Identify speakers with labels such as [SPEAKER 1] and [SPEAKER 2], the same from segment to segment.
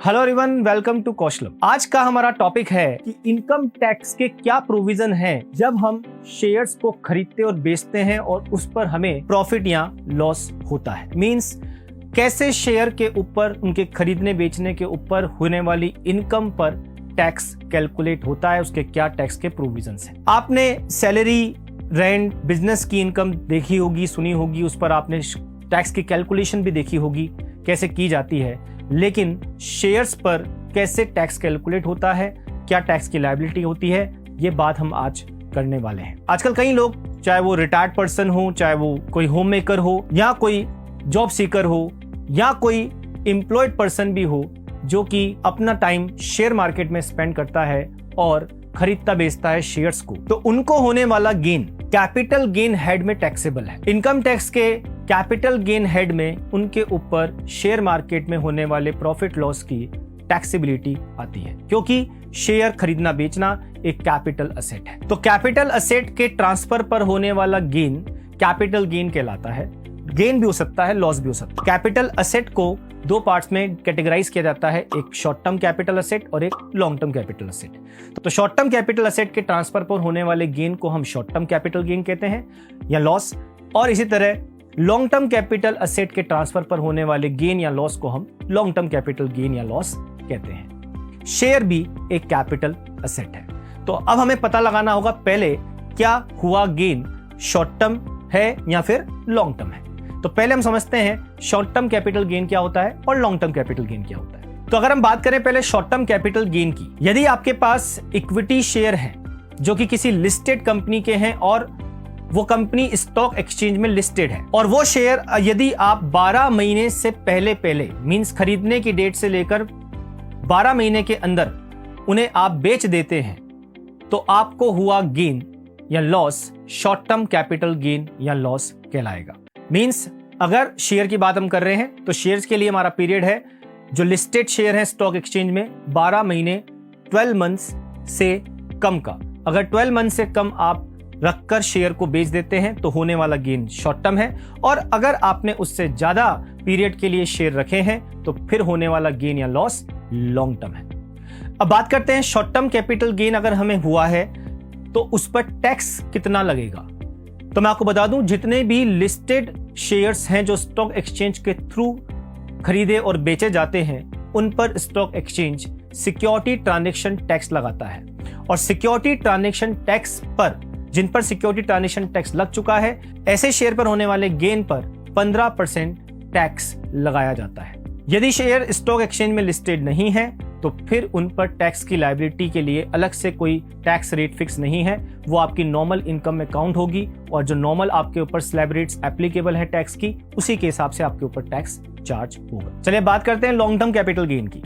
[SPEAKER 1] Hello everyone, welcome to Kaushalam. आज का हमारा टॉपिक है कि इनकम टैक्स के क्या प्रोविजन हैं जब हम शेयर्स को खरीदते और बेचते हैं और उस पर हमें प्रॉफिट या लॉस होता है। मींस कैसे शेयर के ऊपर, उनके खरीदने बेचने के ऊपर होने वाली इनकम पर टैक्स कैलकुलेट होता है, उसके क्या टैक्स के प्रोविजंस हैं। आपने सैलरी, रेंट, बिजनेस की इनकम देखी होगी, सुनी होगी, उस पर आपने टैक्स की कैलकुलेशन भी देखी होगी कैसे की जाती है। लेकिन शेयर्स पर कैसे टैक्स कैलकुलेट होता है, क्या टैक्स की लायबिलिटी होती है, ये बात हम आज करने वाले हैं। आजकल कई लोग, चाहे वो रिटायर्ड पर्सन हो, चाहे वो कोई होम मेकर हो, या कोई जॉब सीकर हो, या कोई एम्प्लॉयड पर्सन भी हो, जो कि अपना टाइम शेयर मार्केट में स्पेंड करता है और खरीदता बेचता है शेयर्स को, तो उनको होने वाला गेन कैपिटल गेन हेड में टैक्सेबल है। इनकम टैक्स के कैपिटल गेन हेड में उनके ऊपर शेयर मार्केट में होने वाले प्रॉफिट लॉस की टैक्सेबिलिटी आती है, क्योंकि शेयर खरीदना बेचना एक कैपिटल असेट है। तो कैपिटल असेट के ट्रांसफर पर होने वाला गेन कैपिटल गेन कहलाता है। गेन भी हो सकता है, लॉस भी हो सकता है। कैपिटल असेट को दो पार्ट्स में कैटेगराइज किया जाता है, एक शॉर्ट टर्म कैपिटल असेट और एक लॉन्ग टर्म कैपिटल असेट। तो शॉर्ट टर्म कैपिटल असेट के ट्रांसफर पर होने वाले गेन को हम शॉर्ट टर्म कैपिटल गेन कहते हैं या लॉस, और इसी तरह लॉन्ग टर्म कैपिटल असेट के ट्रांसफर पर होने वाले गेन या लॉस को हम लॉन्ग टर्म कैपिटल गेन या लॉस कहते हैं। शेयर भी एक कैपिटल असेट है। तो अब हमें पता लगाना होगा पहले क्या हुआ गेन शॉर्ट टर्म है या फिर लॉन्ग टर्म है। तो पहले हम समझते हैं शॉर्ट टर्म कैपिटल गेन क्या होता है और लॉन्ग टर्म कैपिटल गेन क्या होता है। तो अगर हम बात करें पहले शॉर्ट टर्म कैपिटल गेन की, यदि आपके पास इक्विटी शेयर है जो कि किसी लिस्टेड कंपनी के हैं और वो कंपनी स्टॉक एक्सचेंज में लिस्टेड है, और वो शेयर यदि आप 12 महीने से पहले मींस खरीदने की डेट से लेकर 12 महीने के अंदर उन्हें आप बेच देते हैं, तो आपको हुआ गेन या loss short term capital gain या लॉस कहलाएगा। मींस अगर शेयर की बात हम कर रहे हैं तो शेयर्स के लिए हमारा पीरियड है, जो लिस्टेड शेयर है स्टॉक एक्सचेंज में, 12 महीने 12 मंथ्स से कम का। अगर 12 मंथ से कम आप रखकर शेयर को बेच देते हैं तो होने वाला गेन शॉर्ट टर्म है, और अगर आपने उससे ज्यादा पीरियड के लिए शेयर रखे हैं तो फिर होने वाला गेन या लॉस लॉन्ग टर्म है। अब बात करते हैं शॉर्ट टर्म कैपिटल गेन अगर हमें हुआ है तो उस पर टैक्स कितना लगेगा। तो मैं आपको बता दूं, जितने भी लिस्टेड शेयर्स हैं जो स्टॉक एक्सचेंज के थ्रू खरीदे और बेचे जाते हैं, उन पर stock exchange security transaction tax लगाता है, और सिक्योरिटी ट्रांजैक्शन टैक्स पर, जिन पर सिक्योरिटी ट्रांजैक्शन टैक्स लग चुका है, ऐसे शेयर पर होने वाले गेन पर 15% टैक्स लगाया जाता है। यदि शेयर स्टॉक एक्सचेंज में लिस्टेड नहीं है तो फिर उन पर टैक्स की लायबिलिटी के लिए अलग से कोई टैक्स रेट फिक्स नहीं है, वो आपकी नॉर्मल इनकम में काउंट होगी, और जो नॉर्मल आपके ऊपर स्लैब रेट्स एप्लीकेबल है टैक्स की, उसी के हिसाब से आपके ऊपर टैक्स चार्ज होगा। चलिए बात करते हैं लॉन्ग टर्म कैपिटल गेन की।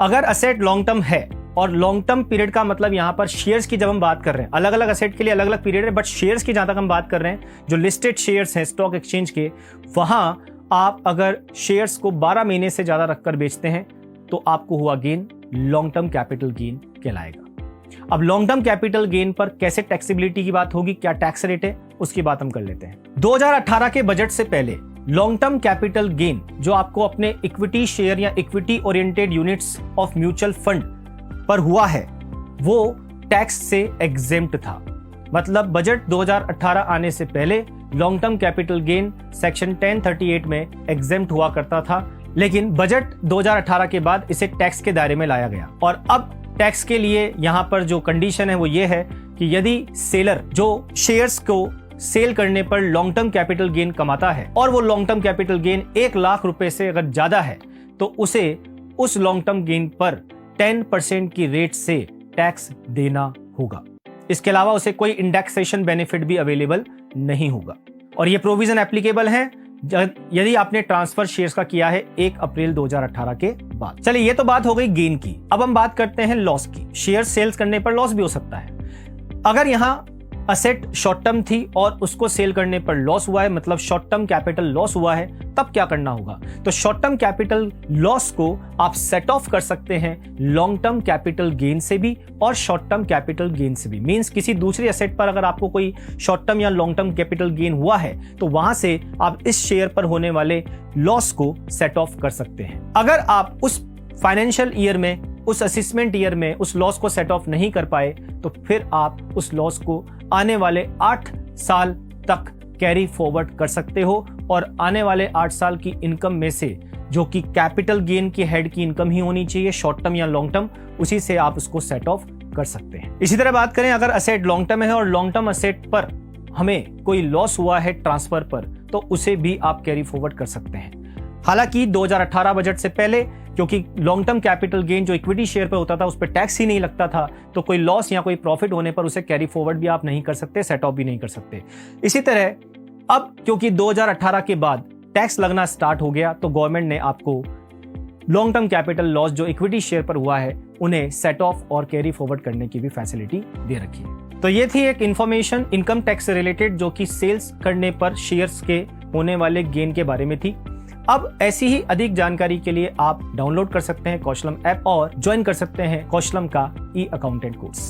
[SPEAKER 1] अगर असेट लॉन्ग टर्म है, और लॉन्ग टर्म पीरियड का मतलब यहां पर शेयर्स की जब हम बात कर रहे हैं, अलग अलग असेट के लिए अलग अलग पीरियड है, बट शेयर्स की जहां तक हम बात कर रहे हैं, जो लिस्टेड शेयर्स हैं स्टॉक एक्सचेंज के, वहां आप अगर शेयर्स को 12 महीने से ज्यादा रखकर बेचते हैं तो आपको हुआ gain long term capital gain कहलाएगा। अब लॉन्ग टर्म कैपिटल गेन पर कैसे टैक्सेबिलिटी की बात होगी, क्या टैक्स रेट है, उसकी बात हम कर लेते हैं। 2018 के बजट से पहले लॉन्ग टर्म कैपिटल गेन जो आपको अपने इक्विटी शेयर या equity oriented units of mutual fund पर हुआ है, वो टैक्स से एग्जेम्प्ट था। मतलब बजट 2018 आने से पहले long term capital gain section 1038 में एग्जेम्प्ट हुआ करता था, लेकिन बजट 2018 के बाद इसे टैक्स के दायरे में लाया गया, और अब टैक्स के लिए यहां पर जो कंडीशन है वो ये है कि यदि सेलर जो शेयर्स को सेल करने पर लॉन्ग टर्म कैपिटल गेन कमाता है और वो long term capital gain 1 lakh रुपए से अगर ज्यादा है, तो उसे उस लॉन्ग टर्म गेन पर 10% की रेट से टैक्स देना होगा। इसके अलावा उसे कोई इंडेक्सेशन बेनिफिट भी अवेलेबल नहीं होगा, और ये प्रोविजन एप्लीकेबल है यदि आपने ट्रांसफर शेयर्स का किया है 1 अप्रैल 2018 के बाद। चलिए ये तो बात हो गई गेन की। अब हम बात करते हैं लॉस की। शेयर सेल्स करने पर लॉस भी हो सकता है। अगर यहां असेट शॉर्ट टर्म थी और उसको सेल करने पर लॉस हुआ है, मतलब शॉर्ट टर्म कैपिटल लॉस हुआ है, तब क्या करना होगा। तो शॉर्ट टर्म कैपिटल लॉस को आप सेट ऑफ कर सकते हैं लॉन्ग टर्म कैपिटल गेन से भी और शॉर्ट टर्म कैपिटल गेन से भी। मींस किसी दूसरी एसेट पर अगर आपको कोई शॉर्ट टर्म या लॉन्ग टर्म कैपिटल गेन हुआ है तो वहां से आप इस शेयर पर होने वाले लॉस को सेट ऑफ कर सकते हैं। अगर आप उस फाइनेंशियल ईयर में, उस असेसमेंट ईयर में उस लॉस को सेट ऑफ नहीं कर पाए तो फिर आप उस लॉस को आने वाले 8 साल तक कैरी फॉरवर्ड कर सकते हो और आने वाले 8 साल की इनकम में से, जो कि कैपिटल गेन की हेड की इनकम ही होनी चाहिए, शॉर्ट टर्म या लॉन्ग टर्म, उसी से आप उसको सेट ऑफ कर सकते हैं। इसी तरह बात करें अगर असेट लॉन्ग टर्म है और लॉन्ग टर्म असेट पर हमें कोई लॉस हुआ है ट्रांसफर पर, तो उसे भी आप कैरी फॉरवर्ड कर सकते हैं। हालांकि 2018 बजट से पहले, क्योंकि लॉन्ग टर्म कैपिटल गेन जो इक्विटी शेयर पे होता था उस पर टैक्स ही नहीं लगता था, तो कोई लॉस या कोई प्रॉफिट होने पर उसे कैरी फॉरवर्ड भी आप नहीं कर सकते, सेट ऑफ भी नहीं कर सकते। इसी तरह अब क्योंकि 2018 के बाद टैक्स लगना स्टार्ट हो गया, तो गवर्नमेंट ने आपको लॉन्ग टर्म कैपिटल लॉस जो इक्विटी शेयर पर हुआ है उन्हें सेट ऑफ और कैरी फॉरवर्ड करने की भी फैसिलिटी दे रखी है। तो ये थी एक इंफॉर्मेशन इनकम टैक्स से रिलेटेड जो कि सेल्स करने पर शेयर्स के होने वाले गेन के बारे में थी। अब ऐसी ही अधिक जानकारी के लिए आप डाउनलोड कर सकते हैं कौशलम ऐप और ज्वाइन कर सकते हैं कौशलम का ई अकाउंटेंट कोर्स।